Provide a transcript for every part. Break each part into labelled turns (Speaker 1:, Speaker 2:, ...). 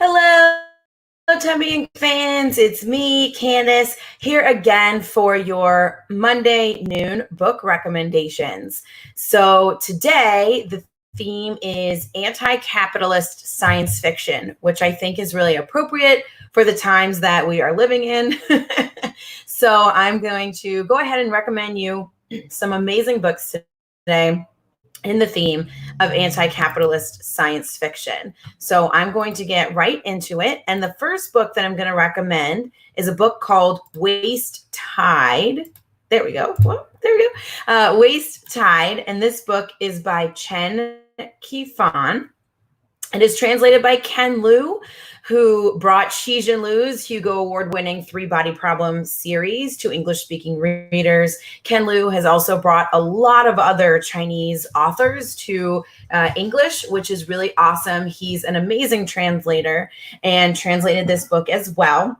Speaker 1: Hello, Tumbling fans. It's me, Candice, here again for your Monday noon book recommendations. So today, the theme is anti-capitalist science fiction, which I think is really appropriate for the times that we are living in. So I'm going to go ahead and recommend you some amazing books today in the theme of anti-capitalist science fiction. So I'm going to get right into it. And the first book that I'm going to recommend is a book called Waste Tide. There we go. Well, there we go. Waste Tide. And this book is by Chen Quifan. It is translated by Ken Liu, who brought Xi Jinlu's Hugo Award-winning Three Body Problem series to English-speaking readers. Ken Liu has also brought a lot of other Chinese authors to English, which is really awesome. He's an amazing translator and translated this book as well.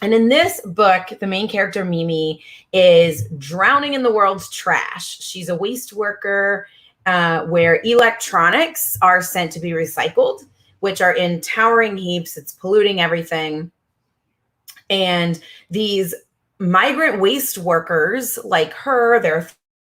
Speaker 1: And in this book, the main character, Mimi, is drowning in the world's trash. She's a waste worker where electronics are sent to be recycled, which are in towering heaps. It's polluting everything. And these migrant waste workers like her, there are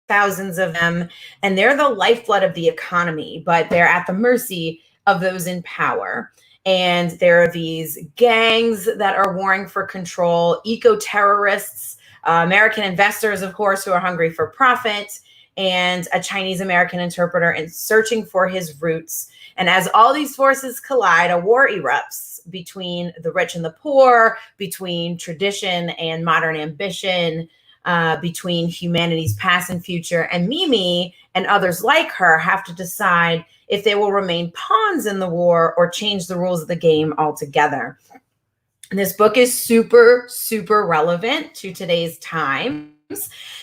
Speaker 1: thousands of them, and they're the lifeblood of the economy, but they're at the mercy of those in power. And there are these gangs that are warring for control, eco-terrorists, American investors, of course, who are hungry for profit, and a Chinese American interpreter and searching for his roots. And as all these forces collide, a war erupts between the rich and the poor, between tradition and modern ambition, between humanity's past and future. And Mimi and others like her have to decide if they will remain pawns in the war or change the rules of the game altogether. And this book is super, super relevant to today's time.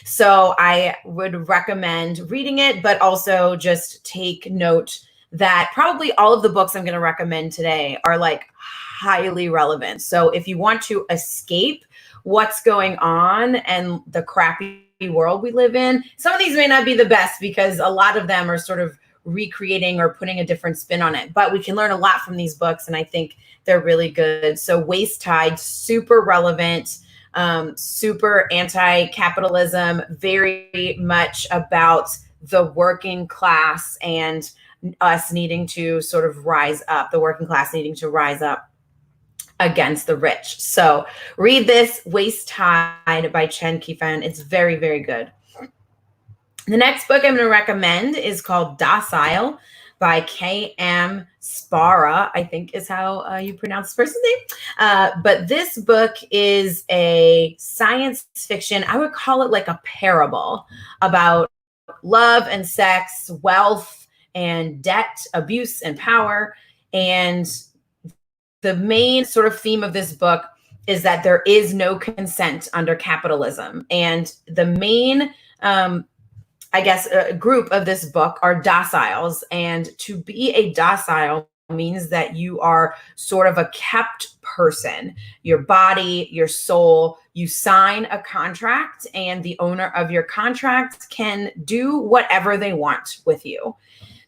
Speaker 1: So I would recommend reading it, but also just take note that probably all of the books I'm going to recommend today are like highly relevant. So if you want to escape what's going on and the crappy world we live in, some of these may not be the best because a lot of them are sort of recreating or putting a different spin on it, but we can learn a lot from these books and I think they're really good. So Waste Tide, super relevant. Super anti-capitalism, very much about the working class and us needing to sort of rise up, the working class needing to rise up against the rich. So read this, Waste Tide by Chen Quifan. It's very, very good. The next book I'm going to recommend is called Docile by K.M. Sparza, I think is how you pronounce this person's name. But this book is a science fiction, I would call it like a parable about love and sex, wealth and debt, abuse and power. And the main sort of theme of this book is that there is no consent under capitalism. And the main I guess, a group of this book are dociles. And to be a docile means that you are sort of a kept person, your body, your soul. You sign a contract and the owner of your contract can do whatever they want with you.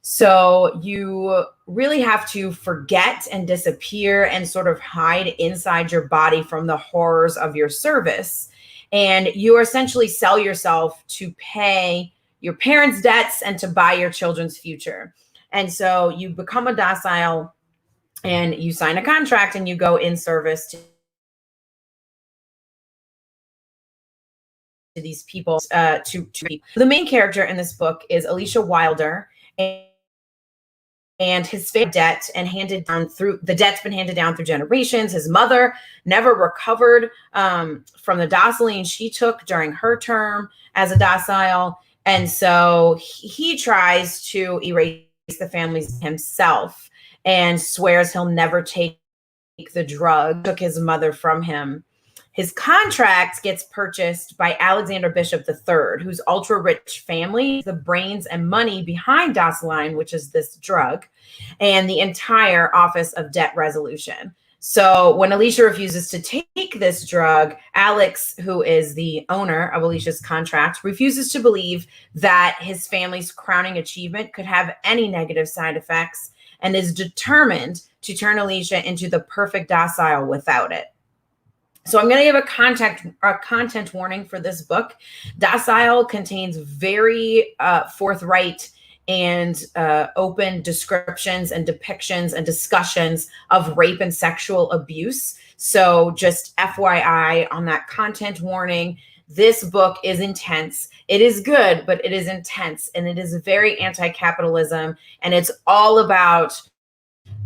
Speaker 1: So you really have to forget and disappear and sort of hide inside your body from the horrors of your service. And you essentially sell yourself to pay your parents' debts and to buy your children's future. And so you become a docile and you sign a contract and you go in service to these people. The main character in this book is Alicia Wilder, and his family debt and handed down through the debt's been handed down through generations. His mother never recovered from the docile she took during her term as a docile. And so he tries to erase the family himself and swears he'll never take the drug took his mother from him. His contract gets purchased by Alexander Bishop III, whose ultra-rich family, the brains and money behind Docile, which is this drug, and the entire Office of Debt Resolution. So when Alicia refuses to take this drug, Alex, who is the owner of Alicia's contract, refuses to believe that his family's crowning achievement could have any negative side effects and is determined to turn Alicia into the perfect Docile without it. So I'm going to give a content warning for this book. Docile contains very forthright and open descriptions and depictions and discussions of rape and sexual abuse. So just FYI on that content warning. This book is intense. It is good, but it is intense, and it is very anti-capitalism, and it's all about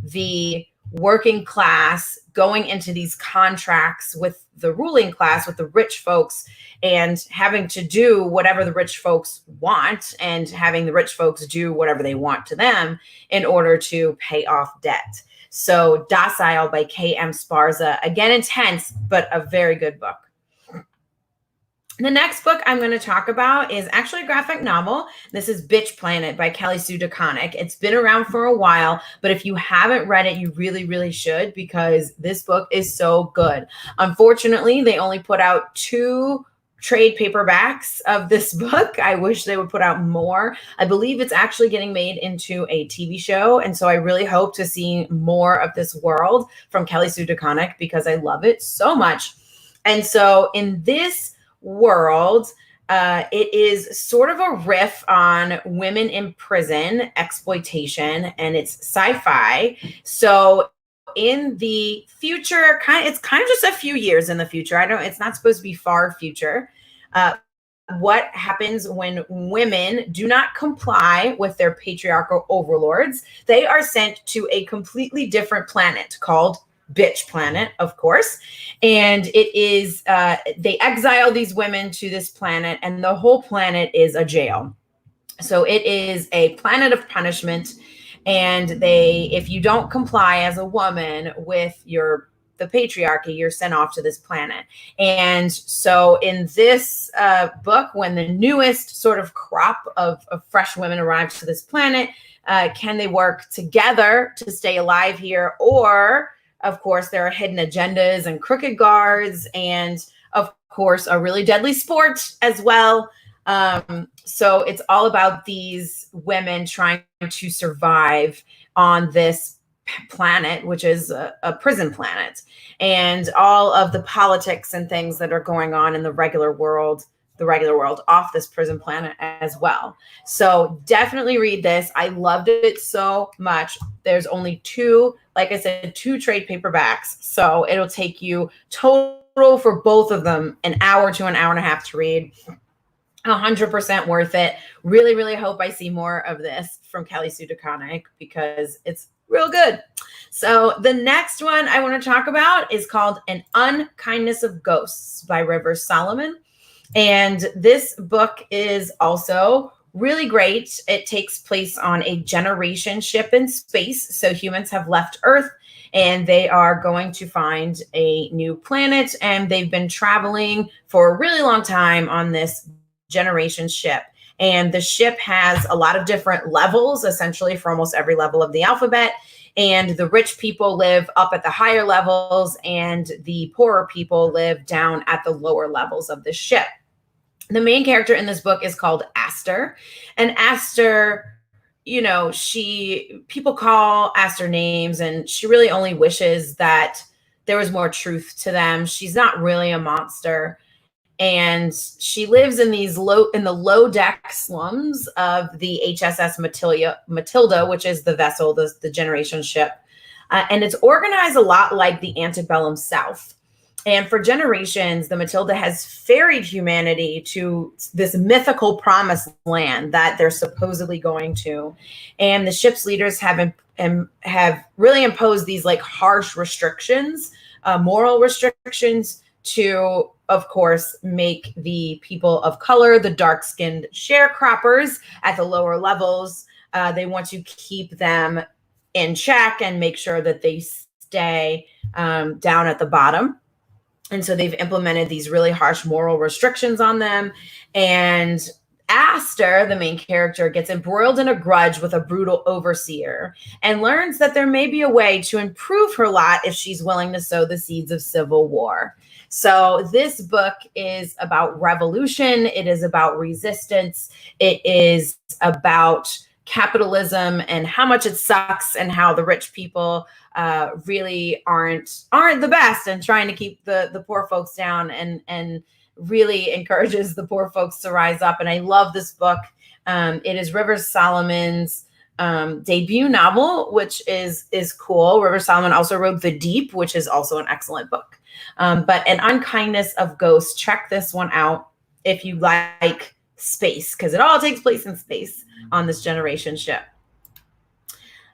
Speaker 1: the working class going into these contracts with the ruling class, with the rich folks, and having to do whatever the rich folks want, and having the rich folks do whatever they want to them in order to pay off debt. So Docile by K.M. Sparza, again, intense, but a very good book. The next book I'm going to talk about is actually a graphic novel. This is Bitch Planet by Kelly Sue DeConnick. It's been around for a while, but if you haven't read it, you really, really should, because this book is so good. Unfortunately, they only put out 2 trade paperbacks of this book. I wish they would put out more. I believe it's actually getting made into a TV show, and so I really hope to see more of this world from Kelly Sue DeConnick, because I love it so much. And so in this world, it is sort of a riff on women in prison exploitation, and it's sci-fi. So in the future, it's kind of just a few years in the future. It's not supposed to be far future. What happens when women do not comply with their patriarchal overlords? They are sent to a completely different planet called Bitch Planet, of course. And it is, they exile these women to this planet, and the whole planet is a jail. So it is a planet of punishment. And if you don't comply as a woman with the patriarchy, you're sent off to this planet. And so in this book, when the newest sort of crop of fresh women arrives to this planet, can they work together to stay alive here? Or, of course, there are hidden agendas and crooked guards, and of course, a really deadly sport as well. So it's all about these women trying to survive on this planet, which is a prison planet, and all of the politics and things that are going on in the regular world off this prison planet as well. So definitely read this. I loved it so much. There's only 2, like I said, 2 trade paperbacks. So it'll take you total for both of them an hour to an hour and a half to read. 100% worth it. Really, really hope I see more of this from Kelly Sue DeConnick, because it's real good. So the next one I want to talk about is called An Unkindness of Ghosts by Rivers Solomon. And this book is also really great. It takes place on a generation ship in space. So humans have left Earth, and they are going to find a new planet. And they've been traveling for a really long time on this generation ship. And the ship has a lot of different levels, essentially for almost every level of the alphabet. And the rich people live up at the higher levels, and the poorer people live down at the lower levels of the ship. The main character in this book is called Aster. And Aster, people call Aster names, and she really only wishes that there was more truth to them. She's not really a monster. And she lives in the low deck slums of the HSS Matilda, which is the vessel, the generation ship. And it's organized a lot like the antebellum South. And for generations, the Matilda has ferried humanity to this mythical promised land that they're supposedly going to. And the ship's leaders have really imposed these like harsh restrictions, moral restrictions, to, of course, make the people of color, the dark-skinned sharecroppers at the lower levels, they want to keep them in check and make sure that they stay down at the bottom. And so they've implemented these really harsh moral restrictions on them. And Aster, the main character, gets embroiled in a grudge with a brutal overseer and learns that there may be a way to improve her lot if she's willing to sow the seeds of civil war. So this book is about revolution. It is about resistance. It is about capitalism and how much it sucks, and how the rich people really aren't the best, and trying to keep the poor folks down, and really encourages the poor folks to rise up. And I love this book. It is River Solomon's debut novel, which is cool. River Solomon also wrote The Deep, which is also an excellent book. But An Unkindness of Ghosts, check this one out if you like space, because it all takes place in space on this generation ship.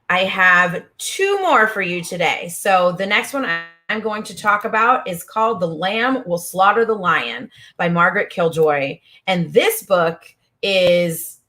Speaker 1: I have two more for you today. So the next one I'm going to talk about is called The Lamb Will Slaughter the Lion by Margaret Killjoy. And this book is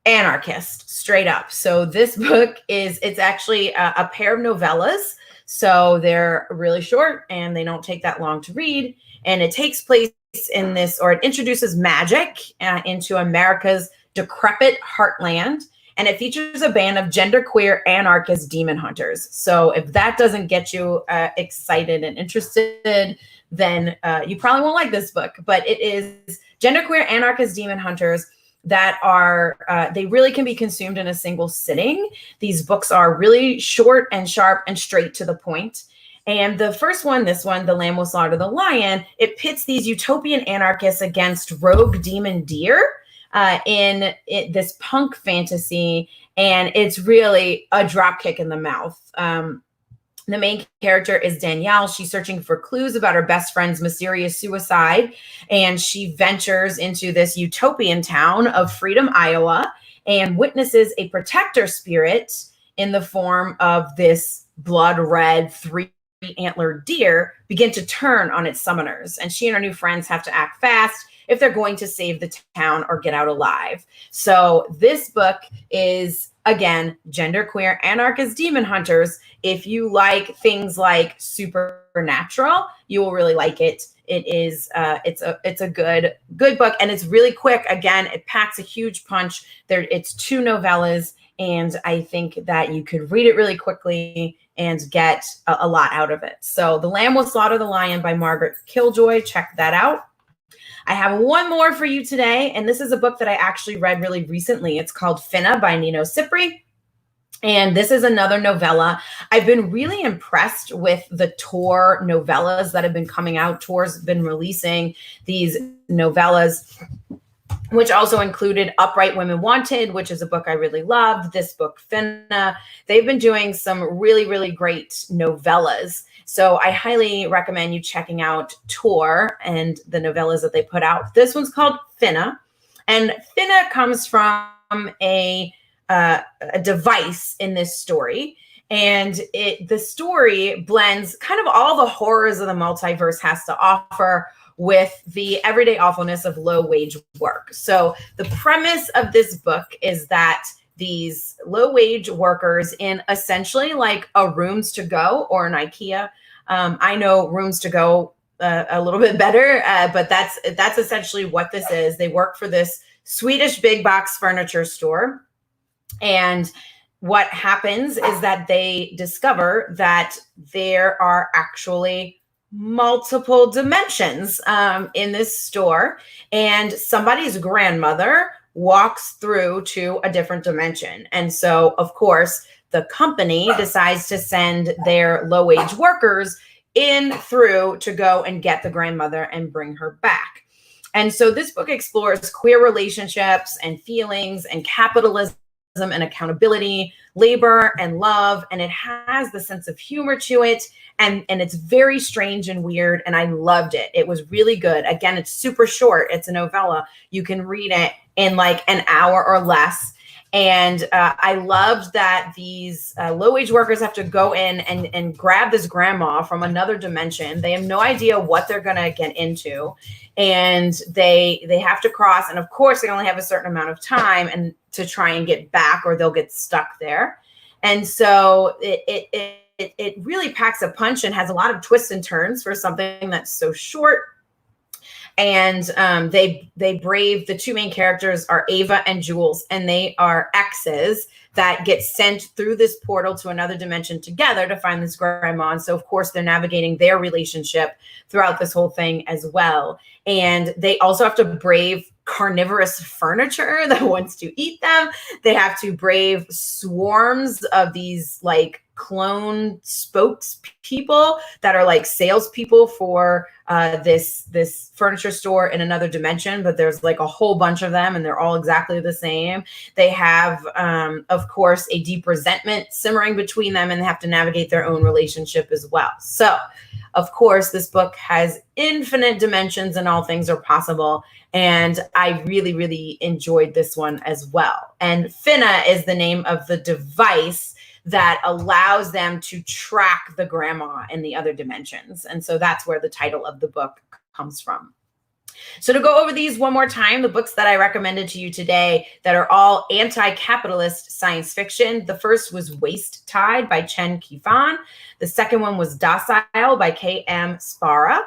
Speaker 1: anarchist, straight up. So this book it's actually a pair of novellas. So they're really short and they don't take that long to read. And it takes place in this, or it introduces magic into America's decrepit heartland. And it features a band of genderqueer anarchist demon hunters. So if that doesn't get you excited and interested, then you probably won't like this book. But it is genderqueer anarchist demon hunters that are, they really can be consumed in a single sitting. These books are really short and sharp and straight to the point. And the first one, this one, The Lamb Will Slaughter the Lion, it pits these utopian anarchists against rogue demon deer in this punk fantasy. And it's really a dropkick in the mouth. The main character is Danielle. She's searching for clues about her best friend's mysterious suicide. And she ventures into this utopian town of Freedom, Iowa, and witnesses a protector spirit in the form of this blood red three-antlered deer begin to turn on its summoners. And she and her new friends have to act fast if they're going to save the town or get out alive. So this book is, again, genderqueer anarchist demon hunters. If you like things like supernatural, you will really like it. It is it's a good book, and it's really quick. Again, it packs a huge punch. It's two novellas, and I think that you could read it really quickly and get a lot out of it. So The Lamb Will Slaughter the Lion by Margaret Killjoy. Check that out. I have one more for you today, and this is a book that I actually read really recently. It's called Finna by Nino Cipri, and this is another novella. I've been really impressed with the Tor novellas that have been coming out. Tor's been releasing these novellas, which also included Upright Women Wanted, which is a book I really loved. This book, Finna. They've been doing some really, really great novellas. So I highly recommend you checking out Tor and the novellas that they put out. This one's called Finna. And Finna comes from a device in this story. And the story blends kind of all the horrors of the multiverse has to offer with the everyday awfulness of low-wage work. So the premise of this book is that these low-wage workers in essentially like a Rooms to Go or an IKEA. I know Rooms to Go a little bit better, but that's essentially what this is. They work for this Swedish big box furniture store. And what happens is that they discover that there are actually multiple dimensions in this store, and somebody's grandmother walks through to a different dimension. And so, of course, the company decides to send their low-wage workers in through to go and get the grandmother and bring her back. And so this book explores queer relationships and feelings and capitalism and accountability, labor and love, and it has the sense of humor to it, and it's very strange and weird, and I loved it. It was really good. Again, it's super short. It's a novella. You can read it in like an hour or less. And I loved that these low-wage workers have to go in and grab this grandma from another dimension. They have no idea what they're going to get into. And they have to cross. And of course, they only have a certain amount of time and to try and get back, or they'll get stuck there. And so it really packs a punch and has a lot of twists and turns for something that's so short. And they brave, the two main characters are Ava and Jules, and they are exes that get sent through this portal to another dimension together to find this grandma. And so, of course, they're navigating their relationship throughout this whole thing as well. And they also have to brave carnivorous furniture that wants to eat them. They have to brave swarms of these like clone spokespeople that are like salespeople for this furniture store in another dimension, but there's like a whole bunch of them and they're all exactly the same. They have, of course, a deep resentment simmering between them, and they have to navigate their own relationship as well. So, of course, this book has infinite dimensions and all things are possible. And I really, really enjoyed this one as well. And Finna is the name of the device that allows them to track the grandma in the other dimensions. And so that's where the title of the book comes from. So to go over these one more time, the books that I recommended to you today that are all anti-capitalist science fiction. The first was Waist Tide by Chen Quifan. The second one was Docile by K.M. Sparza.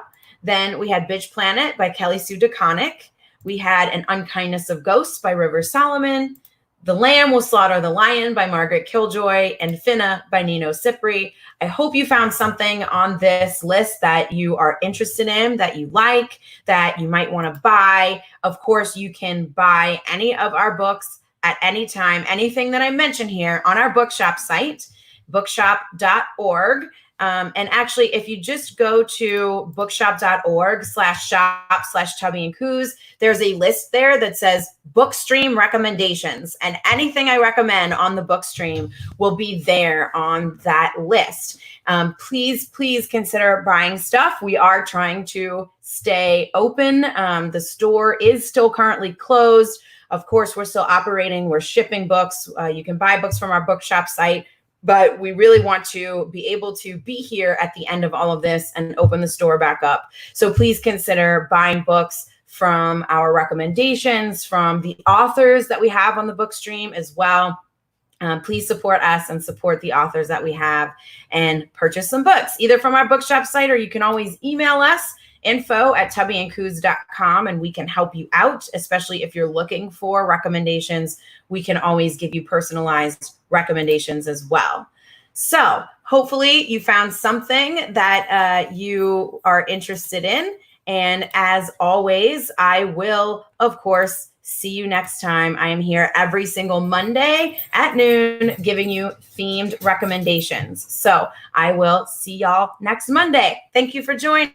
Speaker 1: Then we had Bitch Planet by Kelly Sue DeConnick. We had An Unkindness of Ghosts by River Solomon. The Lamb Will Slaughter the Lion by Margaret Killjoy, and Finna by Nino Cipri. I hope you found something on this list that you are interested in, that you like, that you might want to buy. Of course, you can buy any of our books at any time, anything that I mention here on our bookshop site, bookshop.org. And actually, if you just go to bookshop.org/shop/Tubby and there's a list there that says Bookstream recommendations, and anything I recommend on the Bookstream will be there on that list. Please consider buying stuff. We are trying to stay open. The store is still currently closed. Of course, we're still operating. We're shipping books. You can buy books from our bookshop site. But we really want to be able to be here at the end of all of this and open the store back up. So please consider buying books from our recommendations, from the authors that we have on the Bookstream as well. Please support us and support the authors that we have and purchase some books, either from our bookshop site, or you can always email us, info@tubbyandcoos.com, and we can help you out, especially if you're looking for recommendations. We can always give you personalized recommendations as well. So hopefully you found something that you are interested in. And as always, I will, of course, see you next time. I am here every single Monday at noon giving you themed recommendations. So I will see y'all next Monday. Thank you for joining.